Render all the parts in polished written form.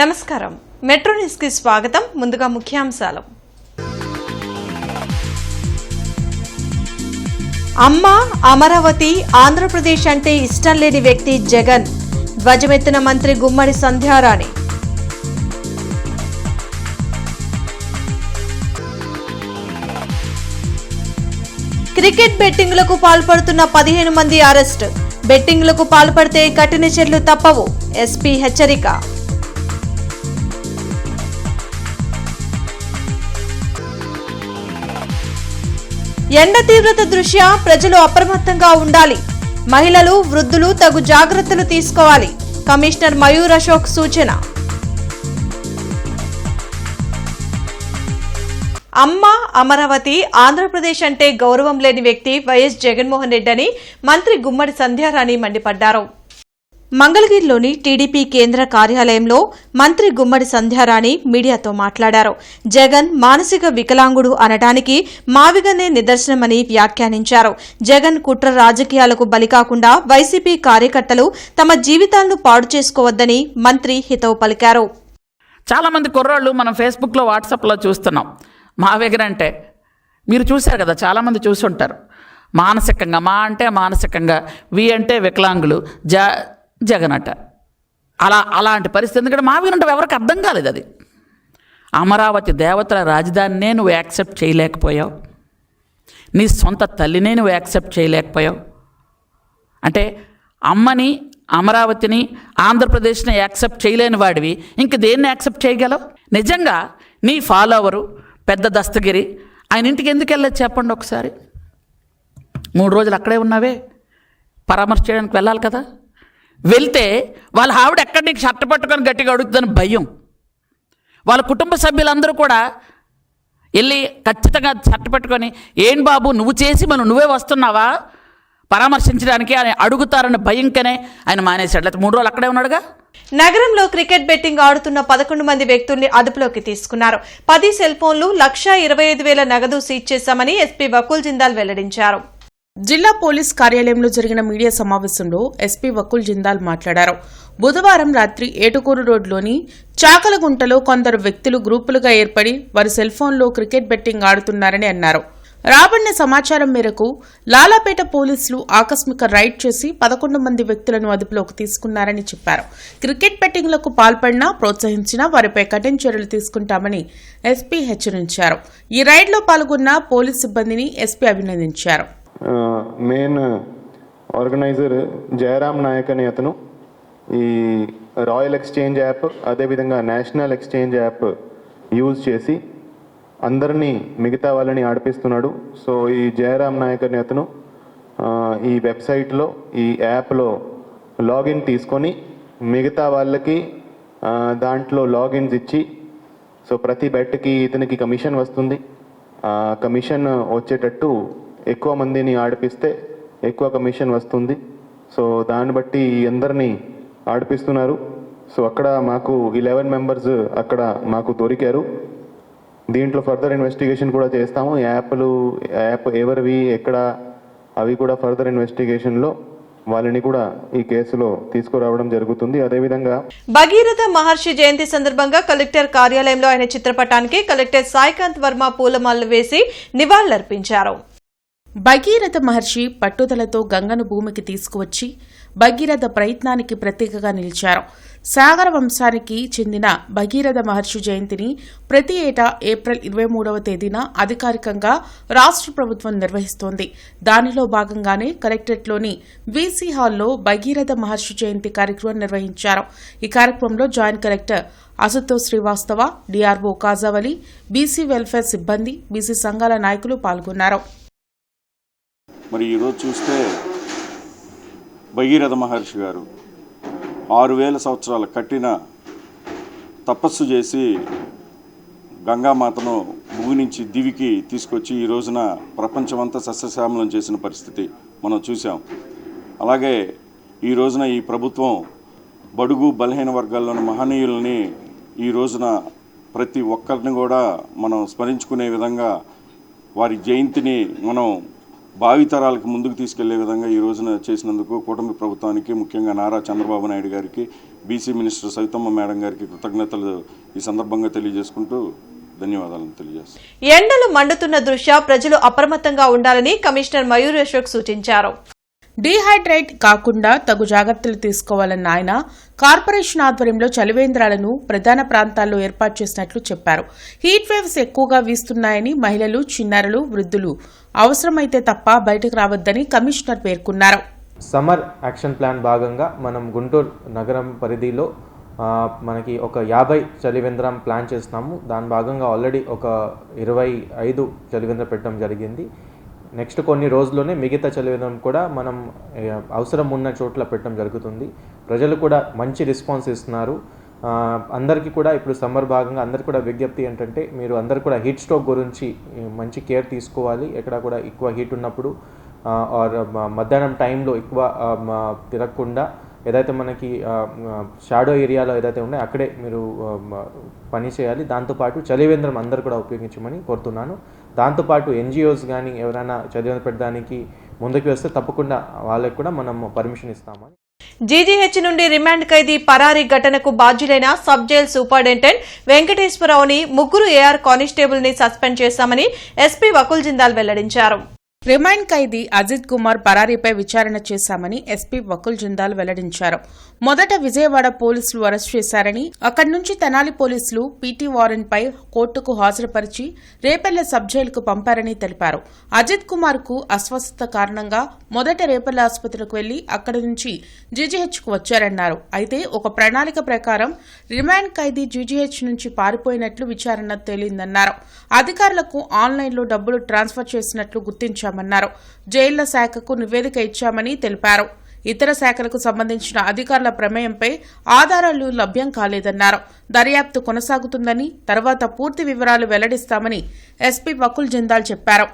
నమస్కారం. Metro news కి స్వాగతం. ముందుగా ముఖ్యాంశాలు. అమ్మ అమరావతి ఆంధ్రప్రదేశ్ అంటే ఇష్టం లేని వ్యక్తి జగన్. ధ్వజమెత్తిన మంత్రి గుమ్మడి సంధ్యారాణి. క్రికెట్ బెట్టింగ్లకు పాల్పడుతున్న 15 మంది అరెస్ట్. బెట్టింగ్లకు పాల్పడితే కఠిన చర్యలు తప్పవు. ఎస్పీ హెచ్చరిక. ఎండ తీవ్రత దృష్ట్యా ప్రజలు అప్రమత్తంగా ఉండాలి. మహిళలు, వృద్ధులు తగు జాగ్రత్తలు తీసుకోవాలి. కమిషనర్ మయూర్ అశోక్ సూచన. అమ్మ అమరావతి ఆంధ్రప్రదేశ్ అంటే గౌరవం లేని వ్యక్తి వైఎస్ జగన్మోహన్ రెడ్డి అని మంత్రి గుమ్మడి సంధ్యారాణి మండిపడ్డారు. మంగళగిరిలోని టీడీపీ కేంద్ర కార్యాలయంలో మంత్రి గుమ్మడి సంధ్యారాణి మీడియాతో మాట్లాడారు. జగన్ మానసిక వికలాంగుడు అనటానికి మావిగనే నిదర్శనమని వ్యాఖ్యానించారు. జగన్ కుట్ర రాజకీయాలకు బలికాకుండా వైసీపీ కార్యకర్తలు తమ జీవితాలను పాడు చేసుకోవద్దని మంత్రి హితవు పలికారు. చాలా మంది కుర్రాళ్ళు మనం ఫేస్బుక్లో, వాట్సాప్లో చూస్తున్నాం. మావిగనంటే మీరు చూశారు కదా, చాలామంది చూసుంటారు. మానసికంగా, మా అంటే మానసికంగా, వి అంటే వికలాంగులు, జగన్ అట. అలాంటి పరిస్థితి. ఎందుకంటే మావిగనంటే ఎవరికి అర్థం కాలేదు. అది అమరావతి దేవతల రాజధానినే నువ్వు యాక్సెప్ట్ చేయలేకపోయావు. నీ సొంత తల్లినే నువ్వు యాక్సెప్ట్ చేయలేకపోయావు. అంటే అమ్మని, అమరావతిని, ఆంధ్రప్రదేశ్ని యాక్సెప్ట్ చేయలేని వాడివి ఇంక దేన్ని యాక్సెప్ట్ చేయగలవు? నిజంగా నీ ఫాలోవరు పెద్ద దస్తగిరి ఆయన ఇంటికి ఎందుకు వెళ్ళలేదు చెప్పండి ఒకసారి. 3 రోజులు అక్కడే ఉన్నావే, పరామర్శ చేయడానికి వెళ్ళాలి కదా. వెళ్తే వాళ్ళ ఆవిడ ఎక్కడ నీకు షర్ట్ పట్టుకొని గట్టిగా అడుగుతుందని భయం. వాళ్ళ కుటుంబ సభ్యులందరూ కూడా వెళ్ళి ఖచ్చితంగా షర్ట్ పట్టుకొని, ఏం బాబు నువ్వు చేసి మనం నువ్వే వస్తున్నావా పరామర్శించడానికి అని అడుగుతారని భయంకనే ఆయన మానేశాడు. లేకపోతే 3 రోజులు అక్కడే ఉన్నాడుగా. నగరంలో క్రికెట్ బెట్టింగ్ ఆడుతున్న 11 మంది వ్యక్తుల్ని అదుపులోకి తీసుకున్నారు. 10 సెల్ ఫోన్లు, 1,25,000 నగదు సీజ్ చేశామని ఎస్పీ వకుల్ జిందాల్ వెల్లడించారు. జిల్లా పోలీస్ కార్యాలయంలో జరిగిన మీడియా సమావేశంలో ఎస్పీ వకుల్ జిందాల్ మాట్లాడారు. బుధవారం రాత్రి ఏటుకూరు రోడ్లోని చాకలగుంటలో కొందరు వ్యక్తులు గ్రూపులుగా ఏర్పడి వారి సెల్ ఫోన్లో క్రికెట్ బెట్టింగ్ ఆడుతున్నారని అన్నారు. రాబడిన సమాచారం మేరకు లాలాపేట పోలీసులు ఆకస్మిక రైడ్ చేసి 11 మంది వ్యక్తులను అదుపులోకి తీసుకున్నారని చెప్పారు. క్రికెట్ బెట్టింగ్లకు పాల్పడినా, ప్రోత్సహించినా వారిపై కఠిన చర్యలు తీసుకుంటామని ఎస్పీ హెచ్చరించారు. ఈ రైడ్లో పాల్గొన్న పోలీస్ సిబ్బందిని ఎస్పీ అభినందించారు. మెయిన్ ఆర్గనైజర్ జయరామ్ నాయక్ అనే అతను ఈ రాయల్ ఎక్స్చేంజ్ యాప్, అదేవిధంగా నేషనల్ ఎక్స్చేంజ్ యాప్ యూజ్ చేసి అందరినీ, మిగతా వాళ్ళని ఆడిపిస్తున్నాడు. సో ఈ జయరామ్ నాయక్ అనే అతను ఈ వెబ్సైట్లో, ఈ యాప్లో లాగిన్ తీసుకొని మిగతా వాళ్ళకి దాంట్లో లాగిన్స్ ఇచ్చి, సో ప్రతి బెట్కి ఇతనికి కమిషన్ వస్తుంది. కమిషన్ వచ్చేటట్టు ఎక్కువ మందిని ఆడిపిస్తే ఎక్కువ కమిషన్ వస్తుంది. సో దాన్ని బట్టి అందరినీ ఆడిపిస్తున్నారు. సో అక్కడ మాకు 11 మెంబర్స్ అక్కడ మాకు దొరికారు. దీంట్లో ఫర్దర్ ఇన్వెస్టిగేషన్ కూడా చేస్తాము. యాప్ ఎవరివి, ఎక్కడ, అవి కూడా ఫర్దర్ ఇన్వెస్టిగేషన్లో వాళ్ళని కూడా ఈ కేసులో తీసుకురావడం జరుగుతుంది. అదేవిధంగా భగీరథ మహర్షి జయంతి సందర్భంగా కలెక్టర్ కార్యాలయంలో ఆయన చిత్రపటానికి కలెక్టర్ సాయికాంత్ వర్మ పూలమాలలు వేసి నివాళులర్పించారు. భగీరథ మహర్షి పట్టుదలతో గంగను భూమికి తీసుకువచ్చి భగీరథ ప్రయత్నానికి ప్రతీకగా నిలిచారు. సాగర వంశానికి చెందిన భగీరథ మహర్షి జయంతిని ప్రతి ఏటా ఏప్రిల్ 23వ తేదీన అధికారికంగా రాష్ట్ర ప్రభుత్వం నిర్వహిస్తోంది. దానిలో భాగంగానే కలెక్టరేట్లోని వీసీ హాల్లో భగీరథ మహర్షి జయంతి కార్యక్రమం నిర్వహించారు. ఈ కార్యక్రమంలో joint collector Ashutosh Srivastava, DRO Khajavali, BC welfare సిబ్బంది, బీసీ సంఘాల నాయకులు పాల్గొన్నారు. మరి ఈరోజు చూస్తే భగీరథ మహర్షి గారు 6,000 సంవత్సరాల కఠిన తపస్సు చేసి గంగామాతను భూమి నుంచి దివికి తీసుకొచ్చి ఈ రోజున ప్రపంచమంతా సస్యశ్యామలం చేసిన పరిస్థితి మనం చూసాం. అలాగే ఈ రోజున ఈ ప్రభుత్వం బడుగు బలహీన వర్గాల్లోని మహనీయుల్ని ఈ రోజున ప్రతి ఒక్కరిని కూడా మనం స్మరించుకునే విధంగా వారి జయంతిని మనం భావితరాలకు ముందుకు తీసుకెళ్లే విధంగా ఈ రోజున చేసినందుకు కూటమి ప్రభుత్వానికి, ముఖ్యంగా నారా చంద్రబాబు నాయుడు గారికి, బీసీ మినిస్టర్ సవితమ్మ మేడం గారికి కృతజ్ఞతలు ఈ సందర్భంగా తెలియజేసుకుంటూ ధన్యవాదాలను తెలియజేస్తాను. ఎండలు మండుతున్న దృష్ట్యా ప్రజలు అప్రమత్తంగా ఉండాలని కమిషనర్ మయూర్ అశోక్ సూచించారు. డీహైడ్రేట్ కాకుండా తగు జాగ్రత్తలు తీసుకోవాలన్న ఆయన కార్పొరేషన్ ఆధ్వర్యంలో చలివేంద్రాలను ప్రధాన ప్రాంతాల్లో ఏర్పాటు చేసినట్లు చెప్పారు. హీట్ వేవ్స్ ఎక్కువగా వీస్తున్నాయని, మహిళలు, చిన్నారులు, వృద్ధులు అవసరమైతే తప్ప బయటకు రావద్దని కమిషనర్ పేర్కొన్నారు. సమ్మర్ యాక్షన్ ప్లాన్ భాగంగా మనం గుంటూరు నగరం పరిధిలో మనకి ఒక 50 చలివేంద్రం ప్లాన్ చేస్తున్నాము. దాని భాగంగా ఆల్రెడీ ఒక 25 చలివేంద్రం పెట్టడం జరిగింది. నెక్స్ట్ కొన్ని రోజుల్లోనే మిగతా చలివేంద్రం కూడా మనం అవసరం ఉన్న చోట్ల పెట్టడం జరుగుతుంది. ప్రజలు కూడా మంచి రెస్పాన్స్ ఇస్తున్నారు. అందరికీ కూడా ఇప్పుడు సమ్మర్ భాగంగా అందరికీ కూడా విజ్ఞప్తి ఏంటంటే, మీరు అందరు కూడా హీట్ స్ట్రోక్ గురించి మంచి కేర్ తీసుకోవాలి. ఎక్కడ కూడా ఎక్కువ హీట్ ఉన్నప్పుడు ఆర్ మధ్యాహ్నం టైంలో ఎక్కువ తిరగకుండా ఏదైతే మనకి షాడో ఏరియాలో ఏదైతే ఉన్నాయో అక్కడే మీరు పని చేయాలి. దాంతోపాటు చలివేంద్రం అందరూ కూడా ఉపయోగించమని కోరుతున్నాను. దాంతోపాటు ఎన్జిఓస్ కానీ ఎవరైనా చలివేంద్రం పెట్టడానికి ముందుకు వస్తే తప్పకుండా వాళ్ళకి కూడా మనం పర్మిషన్ ఇస్తామని. జీజీహెచ్ నుండి రిమాండ్ ఖైదీ పరారీ ఘటనకు బాధ్యులైన సబ్ జైల్ సూపరింటెండెంట్ వెంకటేశ్వరరావుని 3 ఏఆర్ కానిస్టేబుల్ ని సస్పెండ్ చేశామని ఎస్పీ వకుల్ జిందాల్ వెల్లడించారు. రిమైండ్ ఖైదీ అజిత్ కుమార్ పరారీపై విచారణ చేశామని ఎస్పీ వకుల్ జిందాల్ వెల్లడించారు. మొదట విజయవాడ పోలీసులు అరెస్ట్ చేశారని, అక్కడి నుంచి తెనాలి పోలీసులు పీటీ వారెంట్ పై కోర్టుకు హాజరుపరిచి రేపల్లె సబ్ జైలుకు పంపారని తెలిపారు. అజిత్ కుమార్ కు అస్వస్థత కారణంగా మొదట రేపల్లె ఆసుపత్రికి వెళ్లి అక్కడి నుంచి జీజీహెచ్ కు వచ్చారన్నారు. అయితే ఒక ప్రణాళిక ప్రకారం రిమాండ్ ఖైదీ జీజీహెచ్ నుంచి పారిపోయినట్లు విచారణ తేలిందన్నారు. అధికారులకు ఆన్లైన్లో డబ్బులు ట్రాన్స్ఫర్ చేసినట్లు గుర్తించామన్నారు. జైళ్ల శాఖకు నివేదిక ఇచ్చామని తెలిపారు. ఇతర శాఖలకు సంబంధించిన అధికారుల ప్రమేయంపై ఆధారాలు లభ్యం కాలేదన్నారు. దర్యాప్తు కొనసాగుతుందని, తర్వాత పూర్తి వివరాలు వెల్లడిస్తామని ఎస్పీ వకుల్ జిందాల్ చెప్పారు.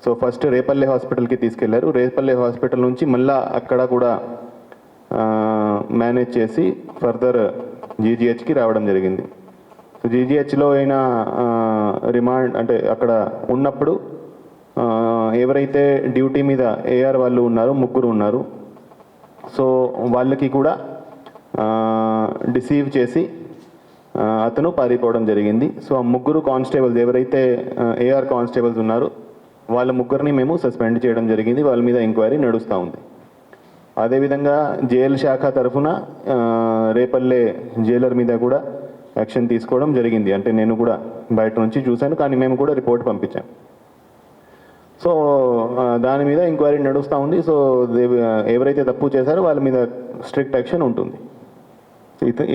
సో ఫస్ట్ రేపల్లె హాస్పిటల్కి తీసుకెళ్లారు. రేపల్లె హాస్పిటల్ నుంచి మళ్ళా అక్కడ కూడా మేనేజ్ చేసి ఫర్దర్ జీజీహెచ్కి రావడం జరిగింది. సో జీజీహెచ్లో అయినా రిమాండ్ అంటే అక్కడ ఉన్నప్పుడు ఎవరైతే డ్యూటీ మీద ఏఆర్ వాళ్ళు ఉన్నారో 3 ఉన్నారు. సో వాళ్ళకి కూడా డిసీవ్ చేసి అతను పారిపోవడం జరిగింది. సో ఆ 3 కానిస్టేబుల్స్ ఎవరైతే ఏఆర్ కానిస్టేబుల్స్ ఉన్నారో వాళ్ళ 3ని మేము సస్పెండ్ చేయడం జరిగింది. వాళ్ళ మీద ఎంక్వైరీ నడుస్తూ ఉంది. అదేవిధంగా జైలు శాఖ తరఫున రేపల్లె జైలర్ మీద కూడా యాక్షన్ తీసుకోవడం జరిగింది. అంటే నేను కూడా బయట నుంచి చూశాను, కానీ మేము కూడా రిపోర్ట్ పంపించాం. సో దాని మీద ఎంక్వైరీ నడుస్తూ ఉంది. సో ఎవరైతే తప్పు చేశారో వాళ్ళ మీద స్ట్రిక్ట్ యాక్షన్ ఉంటుంది.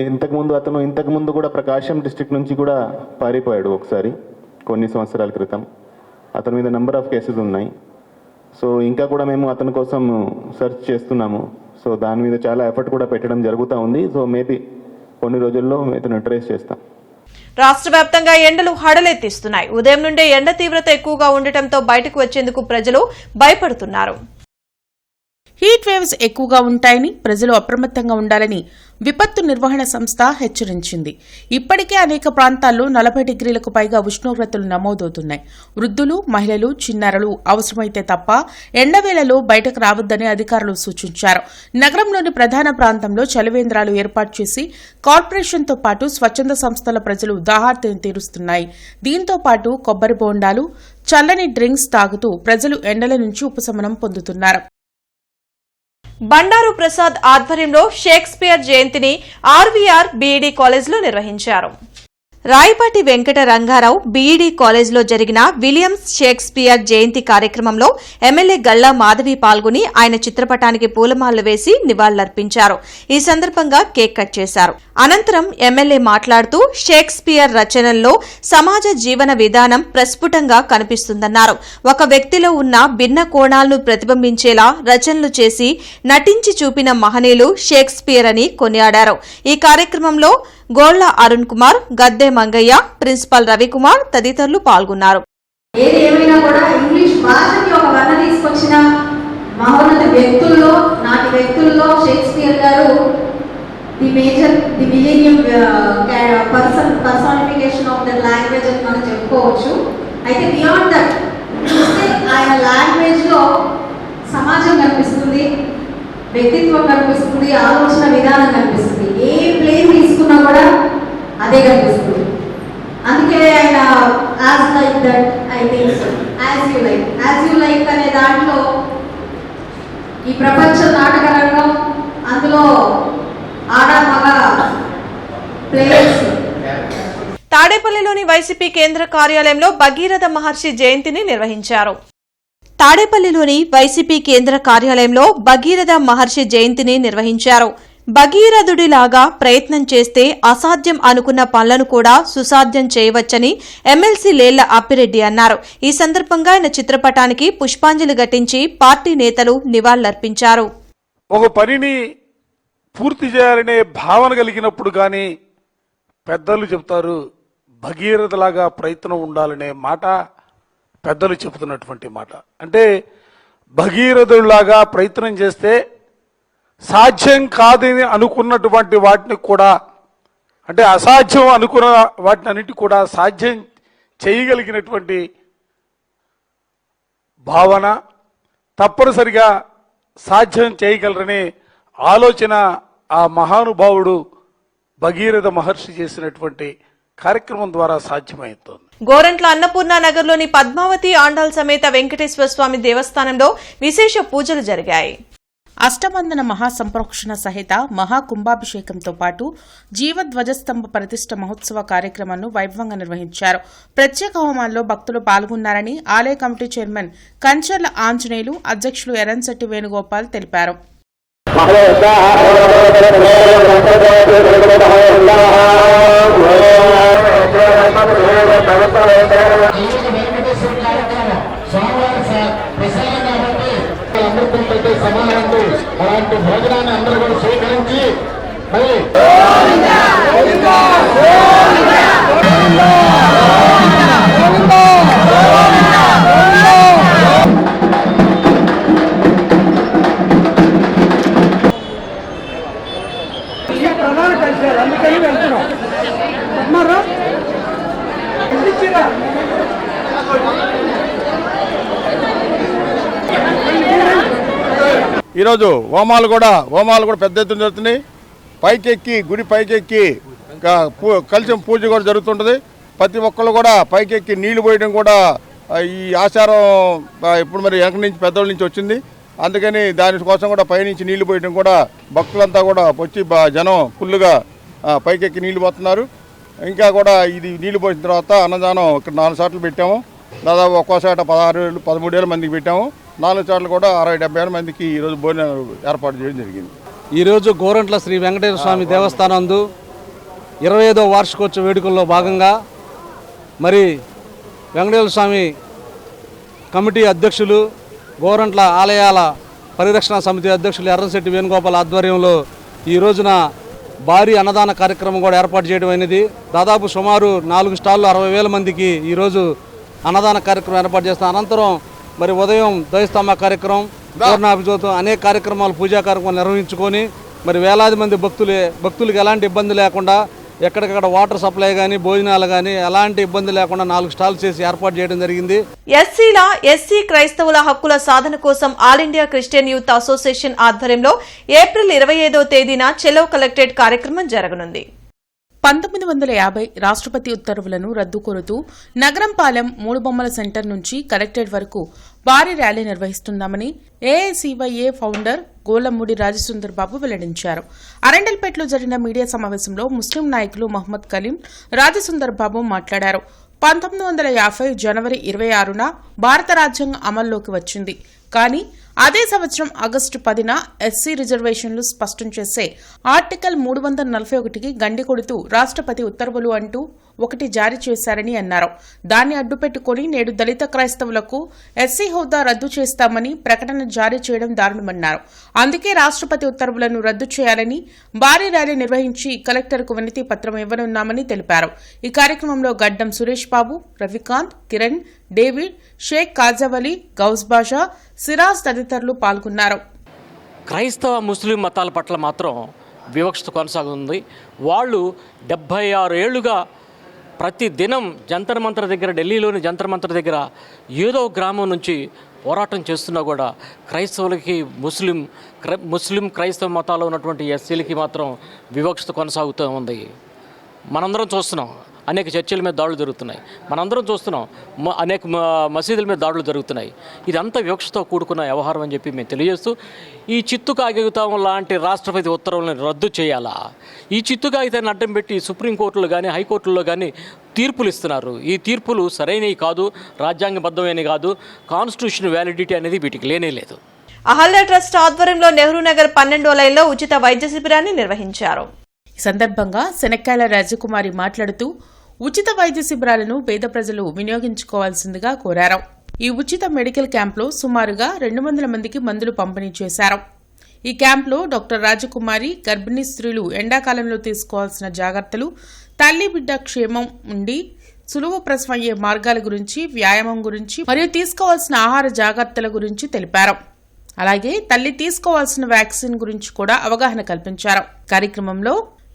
ఇంతకుముందు కూడా ప్రకాశం డిస్ట్రిక్ట్ నుంచి కూడా పారిపోయాడు ఒకసారి కొన్ని సంవత్సరాల క్రితం. అతని మీద నెంబర్ ఆఫ్ కేసెస్ ఉన్నాయి. సో ఇంకా కూడా మేము అతని కోసం సెర్చ్ చేస్తున్నాము. సో దాని మీద చాలా ఎఫర్ట్ కూడా పెట్టడం జరుగుతూ ఉంది. సో మేబీ కొన్ని రోజుల్లో ఇతను ట్రేస్ చేస్తాం. రాష్ట్ర వ్యాప్తంగా ఎండలు హడలెత్తిస్తున్నాయి. ఉదయం నుండే ఎండ తీవ్రత ఎక్కువగా ఉండటంతో బయటకు వచ్చేందుకు ప్రజలు భయపడుతున్నారు. హీట్ వేవ్స్ ఎక్కువగా ఉంటాయని, ప్రజలు అప్రమత్తంగా ఉండాలని విపత్తు నిర్వహణ సంస్థ హెచ్చరించింది. ఇప్పటికే అనేక ప్రాంతాల్లో 40 డిగ్రీలకు పైగా ఉష్ణోగ్రతలు నమోదవుతున్నాయి. వృద్ధులు, మహిళలు, చిన్నారులు అవసరమైతే తప్ప ఎండవేళలో బయటకు రావద్దని అధికారులు సూచించారు. నగరంలోని ప్రధాన ప్రాంతంలో చలివేంద్రాలు ఏర్పాటు చేసి కార్పొరేషన్తో పాటు స్వచ్ఛంద సంస్థల ప్రజలు దాహార్తిని తీరుస్తున్నాయి. దీంతో పాటు కొబ్బరి బోండాలు, చల్లని డ్రింక్స్ తాగుతూ ప్రజలు ఎండల నుంచి ఉపశమనం పొందుతున్నారు. బండారు ప్రసాద్ ఆధ్వర్యంలో షేక్స్పియర్ జయంతిని ఆర్వీఆర్ బీఈడీ కాలేజ్లో నిర్వహించారు. రాయపాటి వెంకట రంగారావు బీఈడీ కాలేజ్లో జరిగిన విలియమ్స్ షేక్స్పియర్ జయంతి కార్యక్రమంలో ఎమ్మెల్యే గల్లా మాధవి పాల్గొని ఆయన చిత్రపటానికి పూలమాలలు వేసి నివాళులర్పించారు. ఈ సందర్భంగా కేక్ కట్ చేశారు. అనంతరం ఎమ్మెల్యే మాట్లాడుతూ షేక్స్పియర్ రచనల్లో సమాజ జీవన విధానం ప్రస్ఫుటంగా కనిపిస్తుందన్నారు. ఒక వ్యక్తిలో ఉన్న భిన్న కోణాలను ప్రతిబింబించేలా రచనలు చేసి నటించి చూపిన మహనీయులు షేక్స్పియర్ అని కొనియాడారు. ఈ కార్యక్రమంలో గోళ్ల అరుణ్ కుమార్, గద్దె మంగయ్య, ప్రిన్సిపల్ రవికుమార్ తదితరులు పాల్గొన్నారు. ఏది ఏమైనా కూడా ఇంగ్లీష్ భాషకి ఒక వన్న తీసుకొచ్చిన మహోన్నత వ్యక్తుల్లో, నాటి వ్యక్తుల్లో షేక్స్పియర్ గారు the millennium personification of the language అని మనం చెప్పుకోవచ్చు. అయితే బియాండ్ దట్ చూస్తే ఆయన లాంగ్వేజ్లో సమాజం కనిపిస్తుంది, వ్యక్తిత్వం కనిపిస్తుంది, ఆలోచన విధానం కనిపిస్తుంది. ఏ ప్లేన్ తీసుకున్నా కూడా అదే కనిపిస్తుంది. అందుకే ఆయన as like that, I think as you like అనే దాంట్లో ఈ ప్రపంచ నాటక రంగం, అందులో ఆడ మగ ప్లేయర్స్. తాడేపల్లిలోని వైసీపీ కేంద్ర కార్యాలయంలో భగీరథ మహర్షి జయంతిని నిర్వహించారు. తాడేపల్లిలోని వైసీపీ కేంద్ర కార్యాలయంలో భగీరథ మహర్షి జయంతిని నిర్వహించారు. భగీరథుడిలాగా ప్రయత్నం చేస్తే అసాధ్యం అనుకున్న పనులను కూడా సుసాధ్యం చేయవచ్చని ఎమ్మెల్సీ లేళ్ల అప్పిరెడ్డి అన్నారు. ఈ సందర్భంగా ఆయన చిత్రపటానికి పుష్పాంజలి ఘటించి పార్టీ నేతలు నివాళులర్పించారు. ఒక పనిని పూర్తి చేయాలనే భావన కలిగినప్పుడు కానీ పెద్దలు చెప్తారు, భగీరథలాగా ప్రయత్నం ఉండాలనే మాట పెద్దలు చెబుతున్నటువంటి మాట. అంటే భగీరథులాగా ప్రయత్నం చేస్తే సాధ్యం కాదని అనుకున్నటువంటి వాటిని కూడా, అంటే అసాధ్యం అనుకున్న వాటిని అన్నిటి కూడా సాధ్యం చేయగలిగినటువంటి భావన, తప్పనిసరిగా సాధ్యం చేయగలరనే ఆలోచన ఆ మహానుభావుడు భగీరథ మహర్షి చేసినటువంటి కార్యక్రమం ద్వారా సాధ్యమవుతోంది. గోరంట్ల అన్నపూర్ణ నగర్లోని పద్మావతి ఆండాల్ సమేత వెంకటేశ్వర స్వామి దేవస్థానంలో విశేష పూజలు జరిగాయి. అష్టబంధన మహాసంప్రోక్షణ సహిత మహాకుంభాభిషేకంతో పాటు జీవధ్వజస్తంభ ప్రతిష్ఠ మహోత్సవ కార్యక్రమాన్ని వైభవంగా నిర్వహించారు. ప్రత్యేక హోమాల్లో భక్తులు పాల్గొన్నారని ఆలయ కమిటీ చైర్మన్ కంచర్ల ఆంజనేయులు, అధ్యక్షులు ఎర్రంశెట్టి వేణుగోపాల్ తెలిపారు. అలాంటి భోజనాన్ని అందరూ కూడా స్వీకరించి ఈరోజు హోమాలు కూడా పెద్ద ఎత్తున జరుగుతున్నాయి. పైకెక్కి గుడి పైకెక్కి కలిసి పూజ కూడా జరుగుతుంటుంది. ప్రతి ఒక్కళ్ళు కూడా పైకెక్కి నీళ్లు పోయడం కూడా ఈ ఆచారం ఇప్పుడు మరి వెనక నుంచి పెద్దోళ్ళ నుంచి వచ్చింది. అందుకని దానికోసం కూడా పైనుంచి నీళ్లు పోయడం కూడా భక్తులంతా కూడా వచ్చి జనం ఫుల్గా పైకెక్కి నీళ్లు పోతున్నారు. ఇంకా కూడా ఇది నీళ్లు పోసిన తర్వాత అన్నదానం ఇక్కడ 4 సార్లు పెట్టాము. దాదాపు ఒక్కోసాట 16,000-13,000 మందికి పెట్టాము. 4 సార్లు కూడా 60-70 మందికి ఈరోజు భోజనం ఏర్పాటు చేయడం జరిగింది. ఈరోజు గోరంట్ల శ్రీ వెంకటేశ్వర స్వామి దేవస్థానందు 25వ వార్షికోత్సవ వేడుకల్లో భాగంగా మరి వెంకటేశ్వర స్వామి కమిటీ అధ్యక్షులు, గోరంట్ల ఆలయాల పరిరక్షణ సమితి అధ్యక్షులు ఎర్రంశెట్టి వేణుగోపాల్ ఆధ్వర్యంలో ఈ రోజున భారీ అన్నదాన కార్యక్రమం కూడా ఏర్పాటు చేయడం అనేది. దాదాపు సుమారు 4 స్టాళ్ళు 60,000 మందికి ఈరోజు అన్నదాన కార్యక్రమం ఏర్పాటు చేస్తాం. అనంతరం మరి ఉదయం ద్వైస్తమ కార్యక్రమం, పూర్ణాభిషేకం, అనేక కార్యక్రమాలు, పూజా కార్యక్రమాలు నిర్వహించుకొని మరి వేలాది మంది భక్తులకు ఎలాంటి ఇబ్బంది లేకుండా ఎక్కడికక్కడ వాటర్ సప్లై కానీ భోజనాలు కానీ ఎలాంటి ఇబ్బంది లేకుండా 4 స్టాల్స్ చేసి ఏర్పాటు చేయడం జరిగింది. ఎస్సీ క్రైస్తవుల హక్కుల సాధన కోసం all India Christian youth association ఆధ్వర్యంలో ఏప్రిల్ 25వ తేదీన చెలో కలెక్టరేట్ కార్యక్రమం జరగనుంది. 1950 రాష్ట్రపతి ఉత్తర్వులను రద్దు కోరుతూ నగరంపాలెం 3 బొమ్మల సెంటర్ నుంచి కలెక్టరేట్ వరకు భారీ ర్యాలీ నిర్వహిస్తున్నామని ఏఐసీవైఏ ఫౌండర్ గోలమ్మూడి రాజసుందర్ బాబు వెల్లడించారు. అరండల్పేటలో జరిగిన మీడియా సమావేశంలో ముస్లిం నాయకులు మహమ్మద్ కలీం, రాజసుందర్ బాబు మాట్లాడారు. 1950 జనవరి 26న భారత రాజ్యాంగం అమల్లోకి వచ్చింది. కానీ అదే సంవత్సరం ఆగస్టు 10న ఎస్సీ రిజర్వేషన్లు స్పష్టం చేసే ఆర్టికల్ 341కి గండి కొడుతూ రాష్ట్రపతి ఉత్తర్వులు అంటూ ఒకటి జారీ చేశారని అన్నారు. దాన్ని అడ్డుపెట్టుకుని నేడు దళిత క్రైస్తవులకు ఎస్సీ హోదా రద్దు చేస్తామని ప్రకటన జారీ చేయడం దారుణమన్నారు. అందుకే రాష్ట్రపతి ఉత్తర్వులను రద్దు చేయాలని భారీ ర్యాలీ నిర్వహించి కలెక్టర్కు వినతి పత్రం ఇవ్వనున్నామని తెలిపారు. ఈ కార్యక్రమంలో గడ్డం సురేష్ బాబు, రవికాంత్, కిరణ్, డేవిడ్, షేక్ కాజావలి, గౌస్ బాషా, సిరాజ్ తదితరులు పాల్గొన్నారు. క్రైస్తవ ముస్లిం మతాల పట్ల మాత్రం వివక్షత కొనసాగుతుంది. వాళ్ళు 76 ఏళ్లుగా ప్రతి దినం జంతర్ మంతర్ దగ్గర, ఢిల్లీలోని జంతర్ మంతర్ దగ్గర ఏదో గ్రామం నుంచి పోరాటం చేస్తున్నా కూడా క్రైస్తవులకి ముస్లిం క్రైస్తవ మతాల్లో ఉన్నటువంటి ఎస్సీలకి మాత్రం వివక్షత కొనసాగుతూ ఉంది. మనందరం చూస్తున్నాం, అనేక చర్చిల మీద దాడులు జరుగుతున్నాయి. మనందరం చూస్తున్నాం, అనేక మసీదుల మీద దాడులు జరుగుతున్నాయి. ఇదంతా వివక్షతో కూడుకున్న వ్యవహారం అని చెప్పి మేము తెలియజేస్తూ, ఈ చిత్తు కాగితం లాంటి రాష్ట్రపతి ఉత్తర్వులను రద్దు చేయాలా? ఈ చిత్తు కాగితాన్ని అడ్డం పెట్టి సుప్రీంకోర్టులో కానీ హైకోర్టుల్లో కానీ తీర్పులు ఇస్తున్నారు. ఈ తీర్పులు సరైనవి కాదు, రాజ్యాంగబద్ధమైనవి కాదు. కాన్స్టిట్యూషన్ వ్యాలిడిటీ అనేది వీటికి లేనే లేదు. అహల్య ట్రస్ట్ ఆధ్వర్యంలో నెహ్రూ నగర్ 12వ లైన్లో ఉచిత వైద్య శిబిరాన్ని నిర్వహించారు. ఈ సందర్భంగా శనక్కాయల రాజకుమారి మాట్లాడుతూ ఉచిత వైద్య శిబిరాలను పేద ప్రజలు వినియోగించుకోవాల్సిందిగా కోరారు. ఈ ఉచిత మెడికల్ క్యాంప్లో సుమారుగా 200 మందికి మందులు పంపిణీ చేశారు. ఈ క్యాంప్లో డాక్టర్ రాజకుమారి గర్భిణీ స్త్రీలు ఎండాకాలంలో తీసుకోవాల్సిన జాగ్రత్తలు, తల్లి బిడ్డ క్షేమం ఉండి సులువు ప్రసవం అయ్యే మార్గాల గురించి, వ్యాయామం గురించి మరియు తీసుకోవాల్సిన ఆహార జాగ్రత్తల గురించి తెలిపారు. అలాగే తల్లి తీసుకోవాల్సిన వ్యాక్సిన్ గురించి కూడా అవగాహన కల్పించారు. కార్యక్రమంలో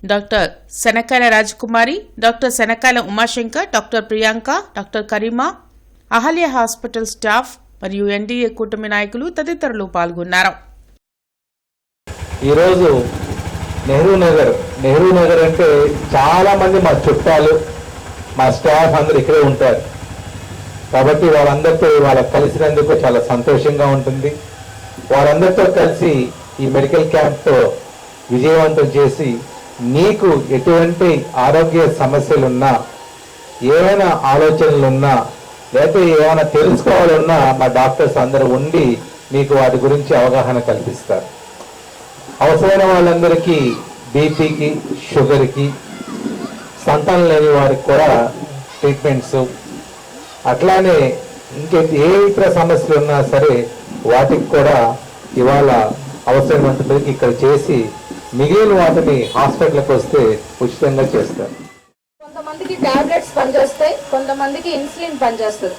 doctor Sanakkayala Rajakumari, doctor Sanakkayala Umashankar, doctor Priyanka, doctor Karima, Ahalya hospital staff మరియు ఎన్డీఏ కూటమి నాయకులు తదితరులు పాల్గొన్నారు. ఈరోజు నెహ్రూ నగర్ అంటే చాలా మంది మా చుట్టాలు, మా స్టాఫ్ అందరూ ఇక్కడే ఉంటారు. కాబట్టి వాళ్ళందరితో వాళ్ళకి కలిసినందుకు చాలా సంతోషంగా ఉంటుంది. వారందరితో కలిసి ఈ మెడికల్ క్యాంప్తో విజయవంతం చేసి నీకు ఎటువంటి ఆరోగ్య సమస్యలున్నా, ఏమైనా ఆలోచనలున్నా, లేకపోతే ఏమైనా తెలుసుకోవాలన్నా మా డాక్టర్స్ అందరూ ఉండి మీకు వాటి గురించి అవగాహన కల్పిస్తారు. అవసరమైన వాళ్ళందరికీ బీపీకి, షుగర్కి, సంతానం లేని వారికి కూడా ట్రీట్మెంట్స్, అట్లానే ఏ ఇతర సమస్యలు ఉన్నా సరే వాటికి కూడా ఇవాళ అవసరమైన ఇక్కడ చేసి మిగిలిన వాటిని హాస్పిటల్కి వస్తే ఉచితంగా చేస్తారు. కొంతమందికి టాబ్లెట్స్ పనిచేస్తాయి, కొంతమందికి ఇన్సులిన్ పనిచేస్తుంది.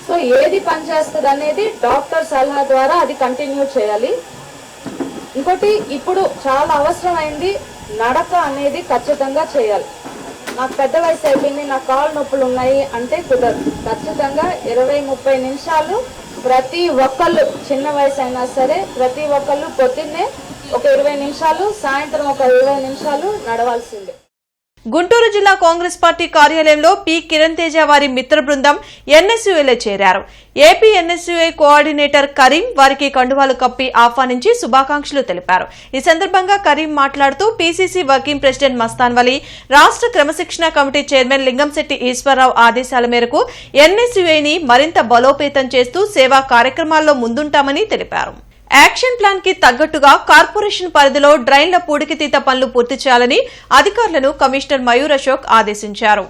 సో ఏది పనిచేస్తుంది అనేది డాక్టర్ సలహా ద్వారా అది కంటిన్యూ చేయాలి. ఇంకోటి ఇప్పుడు చాలా అవసరమైంది, నడక అనేది ఖచ్చితంగా చేయాలి. నాకు పెద్ద వయసు అయిపోయింది, నాకు కాళ్ళు నొప్పులు ఉన్నాయి అంటే కుదరదు. ఖచ్చితంగా 20-30 నిమిషాలు ప్రతి ఒక్కళ్ళు, చిన్న వయసు అయినా సరే ప్రతి ఒక్కళ్ళు పొద్దున్నే ఒక 20 నిమిషాలు, సాయంత్రం ఒక 20 నిమిషాలు నడవాల్సిందే. గుంటూరు జిల్లా కాంగ్రెస్ పార్టీ కార్యాలయంలో పి కిరణ్ తేజ వారి మిత్ర బృందం ఎన్ఎస్యుఐలో చేరారు. ఏపీ ఎన్ఎస్యుఐ కోఆర్డినేటర్ కరీం వారికి కండువాలు కప్పి ఆహ్వానించి శుభాకాంక్షలు తెలిపారు. ఈ సందర్భంగా కరీం మాట్లాడుతూ PCC working president Mastan Vali, రాష్ట్ర క్రమశిక్షణ కమిటీ చైర్మన్ లింగంశెట్టి ఈశ్వరరావు ఆదేశాల మేరకు ఎన్ఎస్యుఐని మరింత బలోపేతం చేస్తూ సేవా కార్యక్రమాల్లో ముందుంటామని తెలిపారు. యాక్షన్ ప్లాన్ కి తగ్గట్టుగా కార్పొరేషన్ పరిధిలో డ్రైన్ల పూడికితీత పనులు పూర్తి చేయాలని అధికారులను కమిషనర్ మయూర్ అశోక్ ఆదేశించారు.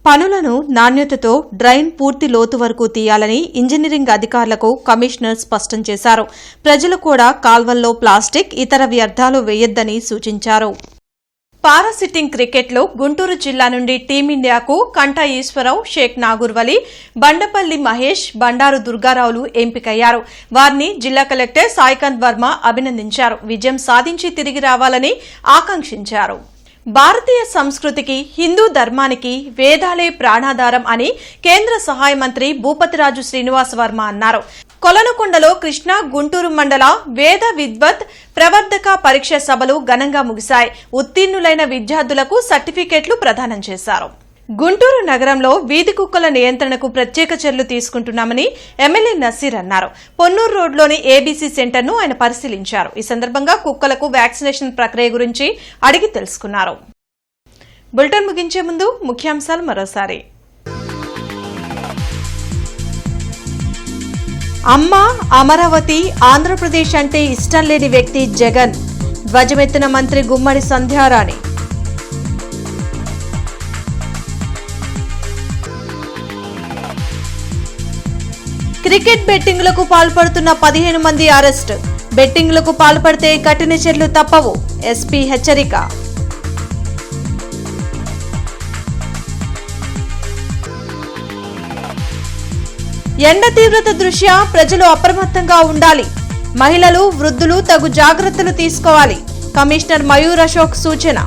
పనులను నాణ్యతతో డ్రైన్ పూర్తి లోతు వరకు తీయాలని ఇంజనీరింగ్ అధికారులకు కమిషనర్ స్పష్టం చేశారు. ప్రజలు కూడా కాల్వల్లో ప్లాస్టిక్, ఇతర వ్యర్థాలు వేయొద్దని సూచించారు. పారాసిట్టింగ్ క్రికెట్లో గుంటూరు జిల్లా నుండి టీమిండియాకు కంటా ఈశ్వరరావు, షేక్ నాగూర్ వలీ, బండపల్లి మహేష్, బండారు దుర్గారావులు ఎంపికయ్యారు. వారిని జిల్లా కలెక్టర్ సాయికాంత్ వర్మ అభినందించారు. విజయం సాధించి తిరిగి రావాలని ఆకాంక్షించారు. భారతీయ సంస్కృతికి, హిందూ ధర్మానికి వేదాలే ప్రాణాధారం అని కేంద్ర సహాయ మంత్రి భూపతిరాజు శ్రీనివాస్ వర్మ అన్నారు. కొలనుకొండలో కృష్ణా గుంటూరు మండల వేద విద్వత్ ప్రవర్ధక పరీక్ష సభలు ఘనంగా ముగిశాయి. ఉత్తీర్ణులైన విద్యార్థులకు సర్టిఫికెట్లు ప్రదానం చేశారు. గుంటూరు నగరంలో వీధి కుక్కల నియంత్రణకు ప్రత్యేక చర్యలు తీసుకుంటున్నామని ఎమ్మెల్యే నసీర్ అన్నారు. పొన్నూరు రోడ్లోని ఏబీసీ సెంటర్ను ఆయన పరిశీలించారు. ఈ సందర్భంగా కుక్కలకు వ్యాక్సినేషన్ ప్రక్రియ గురించి అడిగి తెలుసుకున్నారు. బులెటిన్ ముగించే ముందు ముఖ్యాంశాలు మరోసారి. అమ్మ అమరావతి, ఆంధ్రప్రదేశ్ అంటే ఇష్టం లేని వ్యక్తి జగన్, ధ్వజమెత్తిన మంత్రి గుమ్మడి సంధ్యారాణి. క్రికెట్ బెట్టింగులకు పాల్పడుతున్న 15 మంది అరెస్ట్, బెట్టింగులకు పాల్పడితే కఠిన చర్యలు తప్పవు, ఎస్పీ హెచ్చరిక. ఎండ తీవ్రత దృష్ట్యా ప్రజలు అప్రమత్తంగా ఉండాలి, మహిళలు, వృద్ధులు తగు జాగ్రత్తలు తీసుకోవాలి, కమిషనర్ మయూర్ అశోక్ సూచన.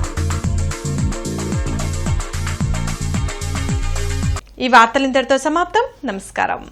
ఈ వార్తలు ఇంతటితో సమాప్తం. నమస్కారం.